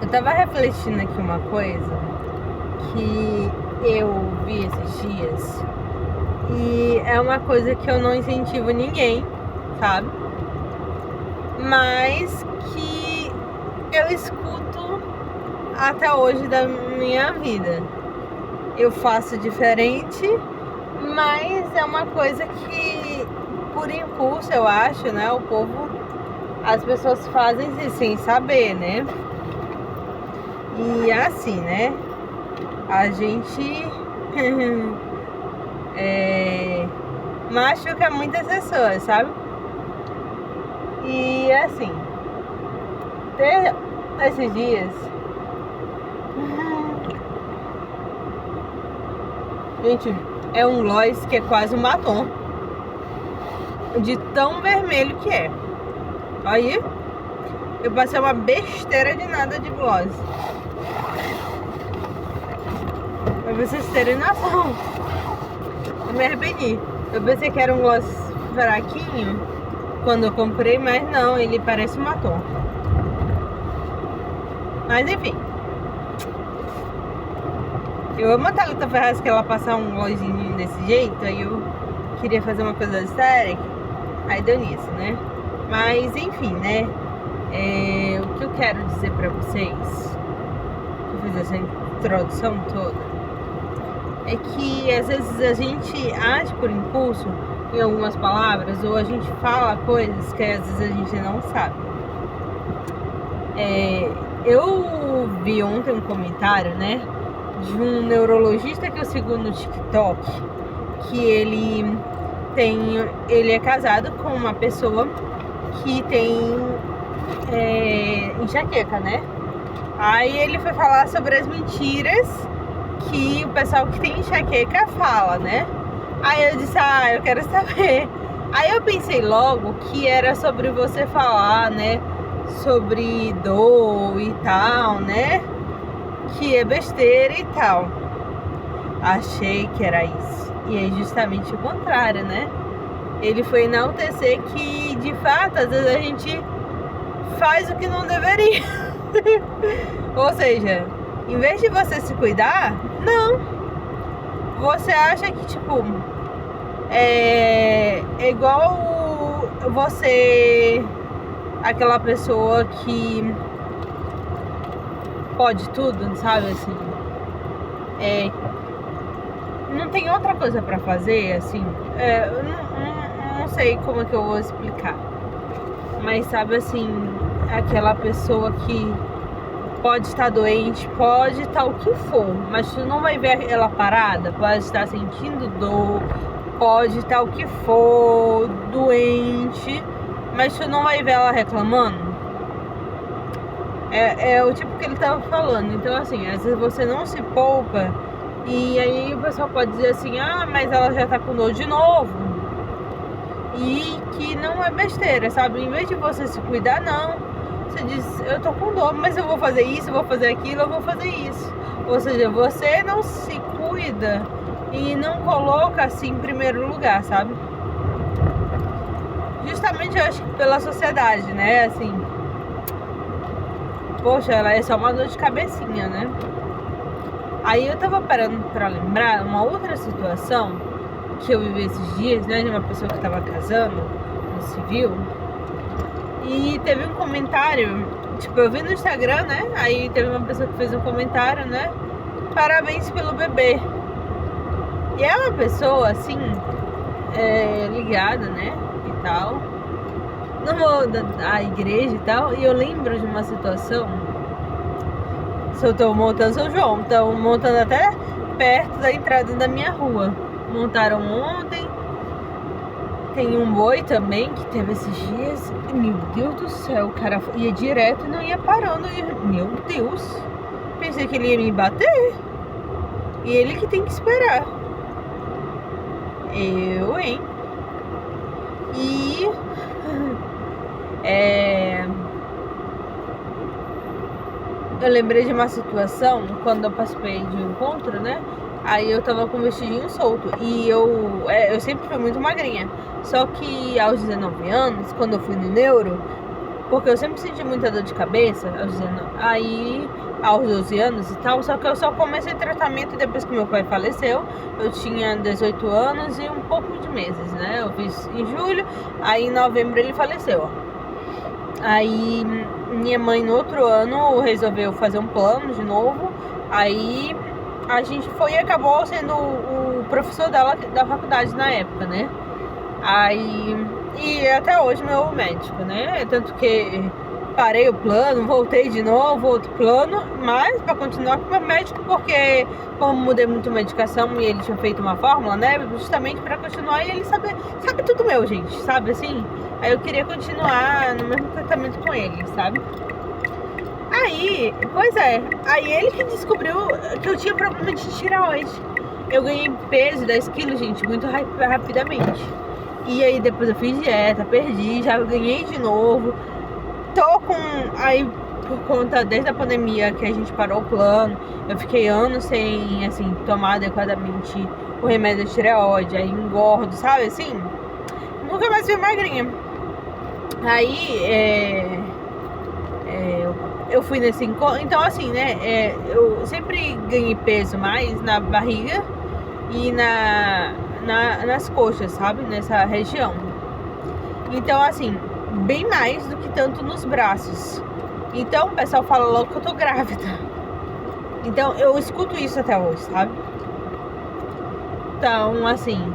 Eu tava refletindo aqui uma coisa que eu vi esses dias e é uma coisa que eu não incentivo ninguém, sabe? Mas que eu escuto até hoje da minha vida. Eu faço diferente, mas é uma coisa que por impulso, eu acho, né? O povo, as pessoas fazem sem saber, né? E assim, né? A gente machuca muitas pessoas, sabe? E assim, esses dias, gente, é um gloss que é quase um batom, de tão vermelho que é. Aí, eu passei uma besteira de nada de gloss. Pra vocês terem noção, eu me arrependi. Eu pensei que era um gloss fraquinho quando eu comprei, mas não, ele parece um batom. Mas enfim, eu amo a Thalita Ferraz, que ela passa um glossinho desse jeito. Aí eu queria fazer uma coisa séria, aí deu nisso, né? Mas enfim, né? O que eu quero dizer pra vocês, que eu fiz essa introdução toda, é que às vezes a gente age por impulso em algumas palavras, ou a gente fala coisas que às vezes a gente não sabe. Eu vi ontem um comentário, né, de um neurologista que eu sigo no TikTok, que ele é casado com uma pessoa que tem enxaqueca, né? Aí ele foi falar sobre as mentiras que o pessoal que tem enxaqueca fala, né? Aí eu disse, eu quero saber. Aí eu pensei logo que era sobre você falar, né, sobre dor e tal, né, que é besteira e tal. Achei que era isso, e é justamente o contrário, né? Ele foi enaltecer que, de fato, às vezes a gente faz o que não deveria. Ou seja, em vez de você se cuidar, não. Você acha que, tipo, é igual você, aquela pessoa que pode tudo, sabe, assim, não tem outra coisa pra fazer, assim, eu não sei como é que eu vou explicar, mas sabe, assim, aquela pessoa que pode estar doente, pode estar o que for, mas tu não vai ver ela parada, pode estar sentindo dor, pode estar o que for, doente, mas tu não vai ver ela reclamando. É o tipo que ele tava falando. Então, assim, às vezes você não se poupa, e aí o pessoal pode dizer assim, mas ela já tá com dor de novo. E que não é besteira, sabe? Em vez de você se cuidar, não. Você diz, eu tô com dor, mas eu vou fazer isso, eu vou fazer aquilo, eu vou fazer isso. Ou seja, você não se cuida e não coloca assim em primeiro lugar, sabe? Justamente eu acho que pela sociedade, né? Assim, poxa, ela é só uma dor de cabecinha, né? Aí eu tava parando pra lembrar uma outra situação que eu vivi esses dias, né? De uma pessoa que tava casando no civil. E teve um comentário, tipo, eu vi no Instagram, né? Aí teve uma pessoa que fez um comentário, né? Parabéns pelo bebê. E é uma pessoa, assim, ligada, né? E tal. Não vou da igreja e tal. E eu lembro de uma situação. Se eu tô montando São João, estão montando até perto da entrada da minha rua. Montaram ontem. Tem um boi também que teve esses dias. Meu Deus do céu, o cara ia direto e não ia parando. Meu Deus, pensei que ele ia me bater. E ele que tem que esperar. Hein? E eu lembrei de uma situação quando eu participei de um encontro, né? Aí eu tava com o vestidinho solto. E eu sempre fui muito magrinha. Só que aos 19 anos, quando eu fui no neuro, Porque eu sempre senti muita dor de cabeça, aos 12 anos e tal, só que eu só comecei tratamento depois que meu pai faleceu. Eu tinha 18 anos e um pouco de meses, né? Eu fiz em julho, aí em novembro ele faleceu. Aí minha mãe no outro ano resolveu fazer um plano de novo, aí a gente foi e acabou sendo o professor dela da faculdade na época, né? Aí, e até hoje meu médico, né? Tanto que parei o plano, voltei de novo, outro plano, mas para continuar com o meu médico, porque como mudei muito medicação e ele tinha feito uma fórmula, né? Justamente para continuar e ele sabe tudo meu, gente, sabe assim? Aí eu queria continuar no mesmo tratamento com ele, sabe? Aí, pois é, aí ele que descobriu que eu tinha problema de tireoide. Eu ganhei peso, 10 quilos, gente, muito rapidamente. E aí depois eu fiz dieta, perdi, já ganhei de novo. Tô com, aí por conta, desde a pandemia que a gente parou o plano, eu fiquei anos sem, assim, tomar adequadamente o remédio de tireoide, aí engordo, sabe, assim? Nunca mais fui magrinha. Aí, eu fui nesse encontro, então assim, né, eu sempre ganhei peso mais na barriga e nas coxas, sabe, nessa região. Então assim, bem mais do que tanto nos braços. Então o pessoal fala logo que eu tô grávida. Então eu escuto isso até hoje, sabe? Então assim,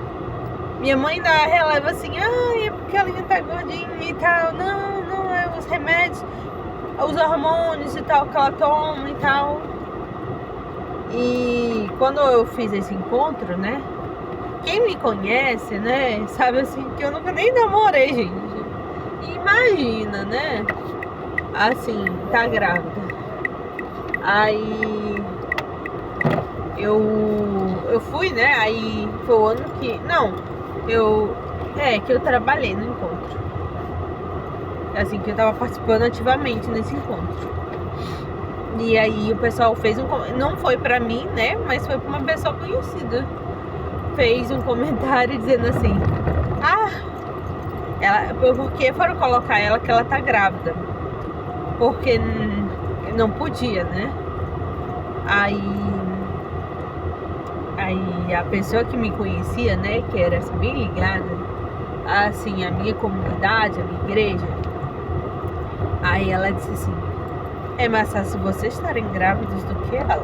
minha mãe ainda releva assim, é porque ela ainda tá gordinha e tal. Não é os remédios, os hormônios e tal que ela toma e tal. E quando eu fiz esse encontro, né, quem me conhece, né, sabe assim, que eu nunca nem namorei, gente. Imagina, né, assim, tá grávida. Aí eu fui, né, aí foi o ano que, que eu trabalhei no encontro. Assim, que eu tava participando ativamente nesse encontro. E aí o pessoal fez não foi pra mim, né, mas foi pra uma pessoa conhecida. Fez um comentário dizendo assim, porque foram colocar ela que ela tá grávida. Porque não podia, né? Aí a pessoa que me conhecia, né, que era assim, bem ligada, assim, a minha comunidade, a minha igreja, aí ela disse assim, é mais fácil vocês estarem grávidos do que ela.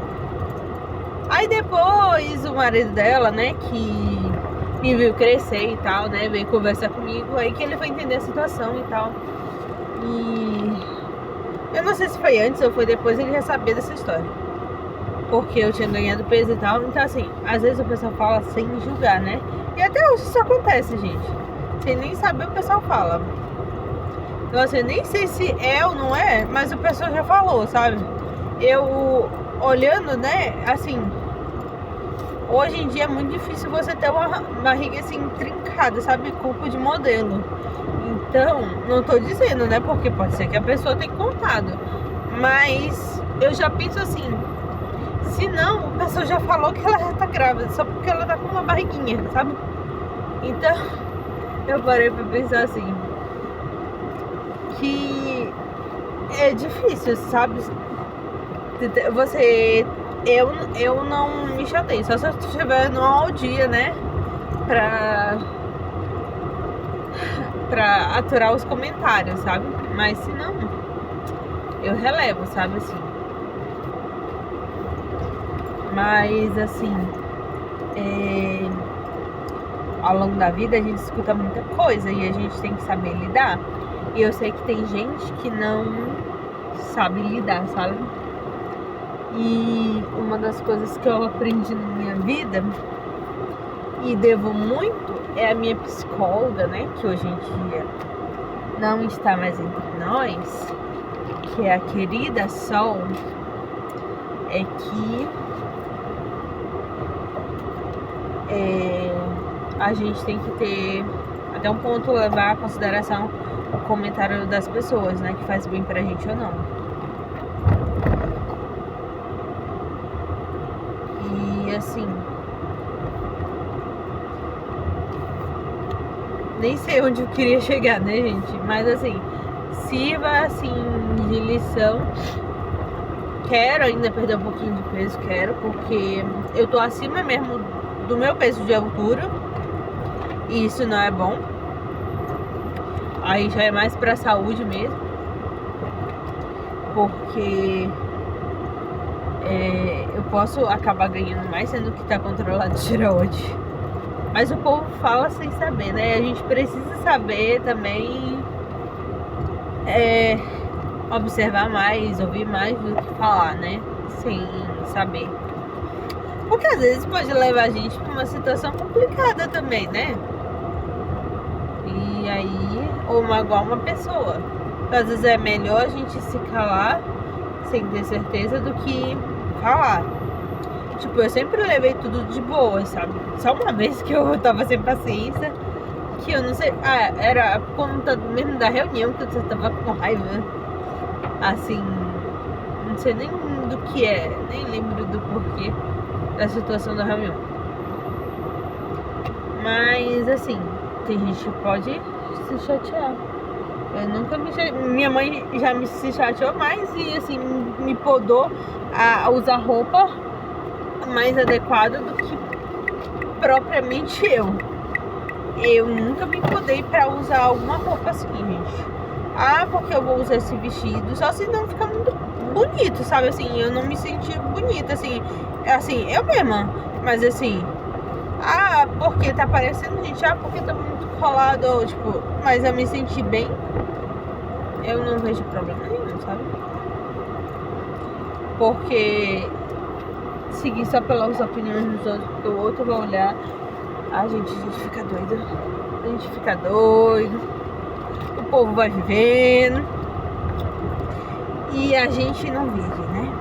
Aí depois o marido dela, né, que me viu crescer e tal, né, veio conversar comigo, aí que ele foi entender a situação e tal. E eu não sei se foi antes ou foi depois, ele já sabia dessa história, porque eu tinha ganhado peso e tal. Então assim, às vezes o pessoal fala sem julgar, né? E até hoje isso acontece, gente. Sem nem saber o pessoal fala. Então assim, nem sei se é ou não é, mas o pessoal já falou, sabe? Eu olhando, né, assim, hoje em dia é muito difícil você ter uma barriga assim trincada, sabe? Corpo de modelo. Então, não tô dizendo, né? Porque pode ser que a pessoa tenha contado. Mas eu já penso assim, se não, a pessoa já falou que ela já tá grávida, só porque ela tá com uma barriguinha, sabe? Então, eu parei pra pensar assim, que é difícil, sabe? Eu não me chateio, só se eu estiver no ao dia, né? Pra aturar os comentários, sabe? Mas se não, eu relevo, sabe, assim. Mas assim, ao longo da vida a gente escuta muita coisa e a gente tem que saber lidar. E eu sei que tem gente que não sabe lidar, sabe? E uma das coisas que eu aprendi na minha vida e devo muito é a minha psicóloga, né, que hoje em dia não está mais entre nós, que é a querida Sol, é que a gente tem que ter até um ponto, levar em consideração o comentário das pessoas, né, que faz bem pra gente ou não. E assim, nem sei onde eu queria chegar, né, gente? Mas assim, sirva assim de lição. Quero ainda perder um pouquinho de peso, porque eu tô acima mesmo do meu peso de altura e isso não é bom. Aí já é mais pra saúde mesmo, porque eu posso acabar ganhando mais sendo que tá controlado tireoide. Mas o povo fala sem saber, né? A gente precisa saber também observar mais, ouvir mais do que falar, né? Sem saber. Porque às vezes pode levar a gente pra uma situação complicada também, né? E aí, ou magoar uma pessoa. Então, às vezes é melhor a gente se calar sem ter certeza do que falar. Tipo, eu sempre levei tudo de boa, sabe? Só uma vez que eu tava sem paciência, que eu não sei. Ah, era por conta mesmo da reunião que eu tava com raiva. Assim, não sei nem do que é, nem lembro do porquê da situação da reunião. Mas assim, tem gente que pode se chatear. Eu nunca me chateei. Minha mãe já se chateou mais e assim, me podou a usar roupa mais adequada do que propriamente eu. Eu nunca me podei pra usar alguma roupa assim, gente. Ah, porque eu vou usar esse vestido, só se não ficar muito bonito, sabe? Assim, eu não me senti bonita, assim, eu mesma. Mas assim, ah, porque tá parecendo, gente, ah, porque tá muito colado, ou, tipo, mas eu me senti bem, eu não vejo problema nenhum, sabe? Porque seguir só pelas opiniões dos outros, porque o outro vai olhar, a gente fica doida. A gente fica doido. O povo vai vivendo. E a gente não vive, né?